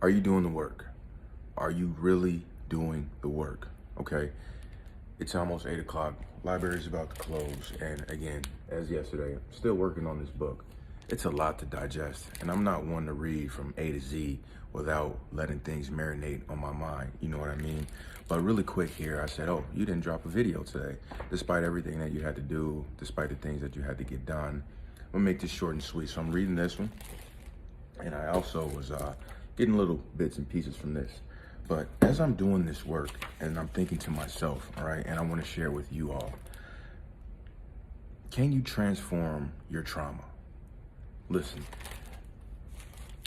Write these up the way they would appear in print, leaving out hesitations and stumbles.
Are you doing the work? Are you really doing the work? Okay. It's almost 8 o'clock. Library's about to close. And again, as yesterday, I'm still working on this book. It's a lot to digest. And I'm not one to read from A to Z without letting things marinate on my mind. You know what I mean? But really quick here, I said, oh, you didn't drop a video today. Despite everything that you had to do, despite the things that you had to get done. I'm gonna make this short and sweet. So I'm reading this one. And I also was getting little bits and pieces from this. But as I'm doing this work and I'm thinking to myself, all right, and I want to share with you all, can you transform your trauma? Listen,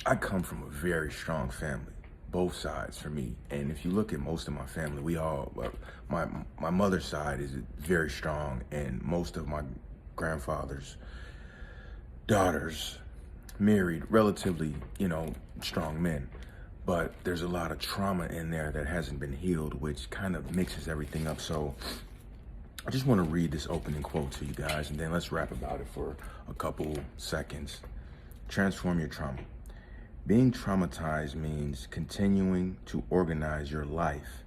I come from a very strong family, both sides for me. And if you look at most of my family, my mother's side is very strong, and most of my grandfather's daughters married relatively, strong men. But there's a lot of trauma in there that hasn't been healed, which kind of mixes everything up. So I just want to read this opening quote to you guys, and then let's rap about it for a couple seconds. Transform your trauma. Being traumatized means continuing to organize your life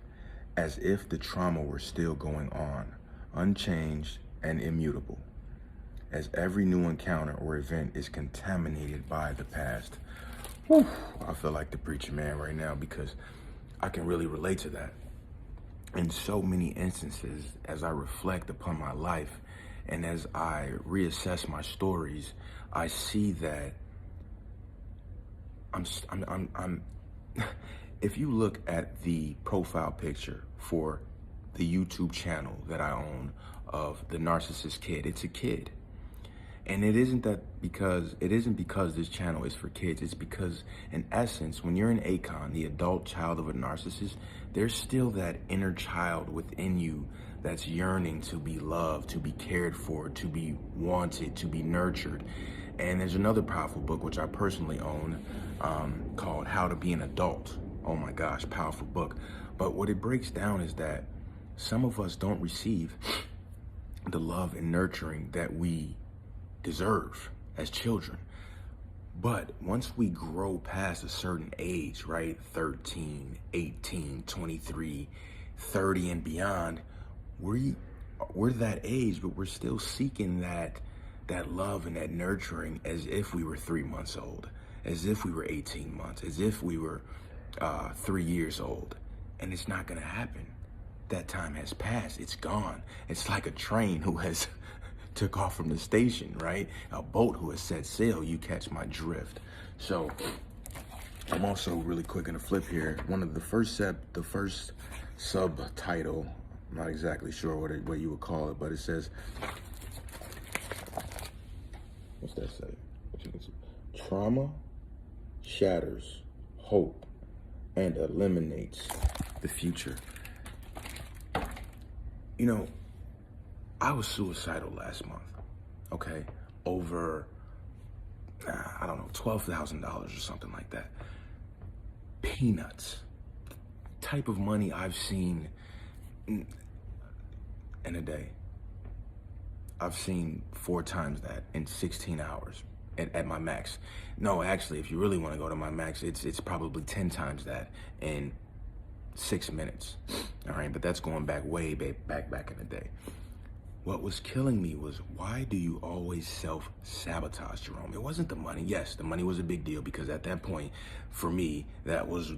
as if the trauma were still going on, unchanged and immutable, as every new encounter or event is contaminated by the past. Whew, I feel like the preacher man right now because I can really relate to that. In so many instances, as I reflect upon my life and as I reassess my stories, I see that I'm if you look at the profile picture for the YouTube channel that I own of the Narcissist Kid, it's a kid. And it isn't because this channel is for kids. It's because, in essence, when you're an Akon, the adult child of a narcissist, there's still that inner child within you that's yearning to be loved, to be cared for, to be wanted, to be nurtured. And there's another powerful book, which I personally own, called How to Be an Adult. Oh my gosh, powerful book. But what it breaks down is that some of us don't receive the love and nurturing that we deserve as children. But once we grow past a certain age, right, 13, 18, 23, 30 and beyond, we're that age, but we're still seeking that love and that nurturing as if we were 3 months old, as if we were 18 months, as if we were 3 years old. And it's not gonna happen. That time has passed, it's gone. It's like a train who has took off from the station, right? A boat who has set sail, you catch my drift. So I'm also really quick in the flip here. One of the first subtitle, I'm not exactly sure what you would call it, but it says, what's that say? Trauma shatters hope and eliminates the future. I was suicidal last month, okay? Over, I don't know, $12,000 or something like that. Peanuts. Type of money I've seen in a day. I've seen 4 times that in 16 hours at my max. No, actually, if you really want to go to my max, it's probably 10 times that in 6 minutes, all right? But that's going back way back in the day. What was killing me was, why do you always self-sabotage, Jerome? It wasn't the money. Yes, the money was a big deal because at that point, for me, that was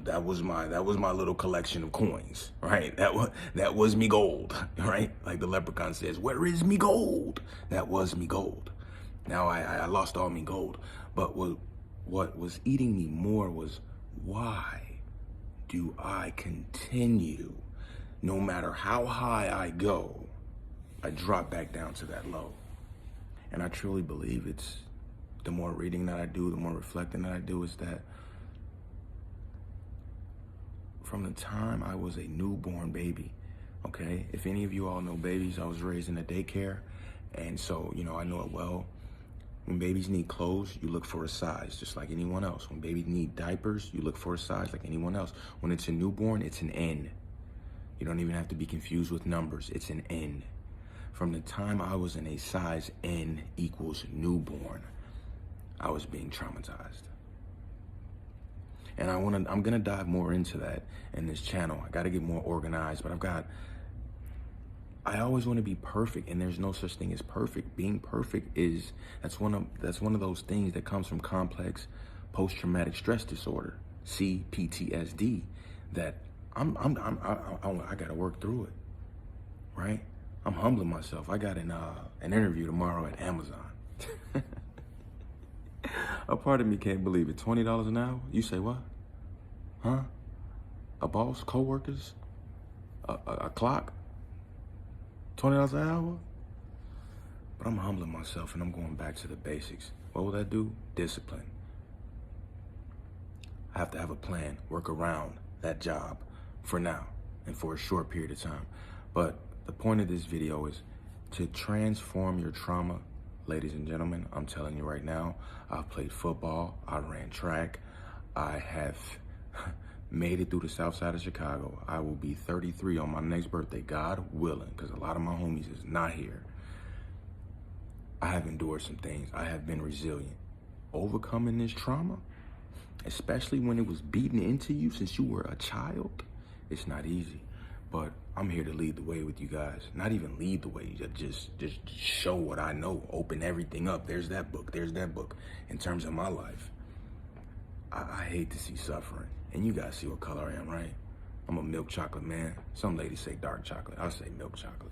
my little collection of coins, right? That was me gold, right? Like the leprechaun says, "Where is me gold?" That was me gold. Now I lost all me gold. But what was eating me more was, why do I continue, no matter how high I go, I drop back down to that low? And I truly believe it's the more reading that I do, the more reflecting that I do, is that from the time I was a newborn baby, okay? If any of you all know babies, I was raised in a daycare. And so, I know it well. When babies need clothes, you look for a size, just like anyone else. When babies need diapers, you look for a size like anyone else. When it's a newborn, it's an N. You don't even have to be confused with numbers. It's an N. From the time I was in a size N equals newborn, I was being traumatized. And I'm gonna dive more into that in this channel. I gotta get more organized, but I always want to be perfect, and there's no such thing as perfect. Being perfect that's one of those things that comes from complex post-traumatic stress disorder, CPTSD, that I gotta work through it, right? I'm humbling myself. I got an interview tomorrow at Amazon. A part of me can't believe it. $20 an hour? You say what? Huh? A boss, co-workers, a clock, $20 an hour? But I'm humbling myself and I'm going back to the basics. What will that do? Discipline. I have to have a plan, work around that job for now and for a short period of time. But the point of this video is to transform your trauma. Ladies and gentlemen, I'm telling you right now, I've played football, I ran track, I have made it through the south side of Chicago. I will be 33 on my next birthday, God willing, because a lot of my homies is not here. I have endured some things. I have been resilient. Overcoming this trauma, especially when it was beaten into you since you were a child, it's not easy. But I'm here to lead the way with you guys. Not even lead the way, just show what I know, open everything up. There's that book, in terms of my life. I hate to see suffering. And you guys see what color I am, right? I'm a milk chocolate man. Some ladies say dark chocolate. I say milk chocolate.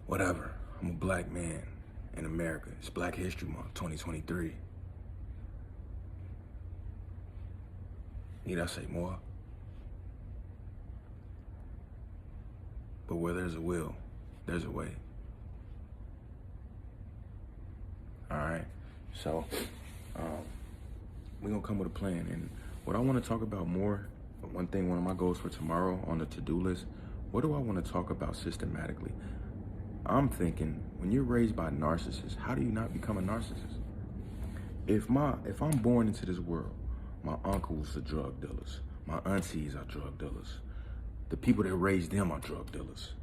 Whatever. I'm a black man in America. It's Black History Month, 2023. Need I say more? But where there's a will, there's a way. All right, so we're gonna come with a plan. And what I wanna talk about more, one of my goals for tomorrow on the to-do list, what do I wanna talk about systematically? I'm thinking, when you're raised by narcissists, how do you not become a narcissist? If I'm born into this world, my uncles are drug dealers, my aunties are drug dealers, the people that raised them are drug dealers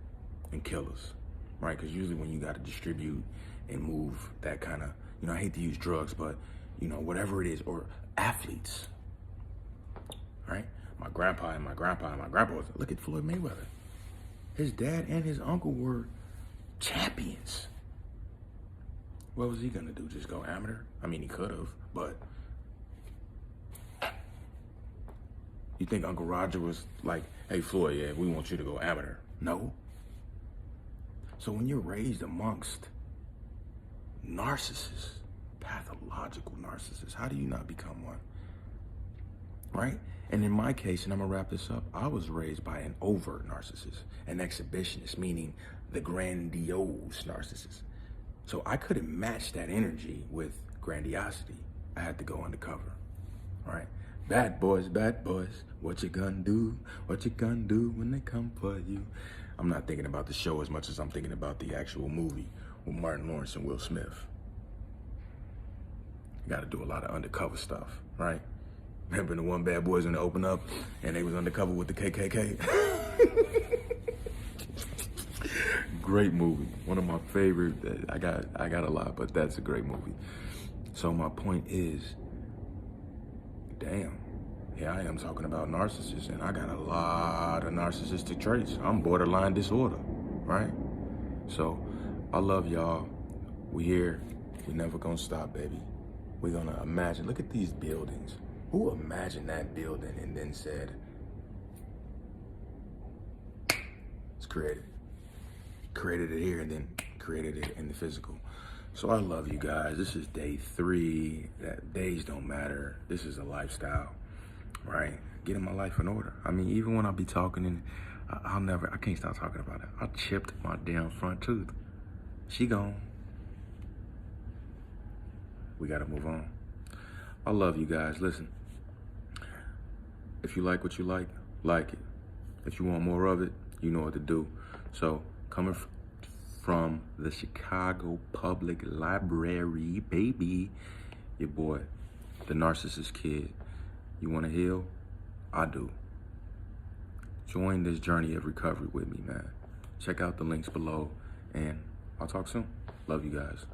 and killers, right? Because usually when you got to distribute and move that kind of, I hate to use drugs, but, whatever it is, or athletes, right? My grandpa was, look at Floyd Mayweather. His dad and his uncle were champions. What was he going to do? Just go amateur? I mean, he could have, but you think Uncle Roger was like, hey, Floyd, yeah, we want you to go amateur? No. So when you're raised amongst narcissists, pathological narcissists, how do you not become one? Right? And in my case, and I'm gonna wrap this up, I was raised by an overt narcissist, an exhibitionist, meaning the grandiose narcissist. So I couldn't match that energy with grandiosity. I had to go undercover, right? Bad boys, what you gonna do? What you gonna do when they come for you? I'm not thinking about the show as much as I'm thinking about the actual movie with Martin Lawrence and Will Smith. You gotta do a lot of undercover stuff, right? Remember the one Bad Boys when they opened up and they was undercover with the KKK? Great movie. One of my favorite. I got a lot, but that's a great movie. So my point is, damn, here I am talking about narcissists, and I got a lot of narcissistic traits. I'm borderline disorder, right? So I love y'all. We here. We never gonna stop, baby. We're gonna imagine. Look at these buildings. Who imagined that building and then said, it's created. Created it here and then created it in the physical. So I love you guys. This is day 3. That days don't matter. This is a lifestyle, right? Getting my life in order. I mean, even when I be talking and I can't stop talking about it. I chipped my damn front tooth. She gone. We gotta move on. I love you guys. Listen, if you like what you like it. If you want more of it, you know what to do. So coming from the Chicago Public Library, baby, your boy, the Narcissist Kid. You want to heal? I do. Join this journey of recovery with me, man. Check out the links below, and I'll talk soon. Love you guys.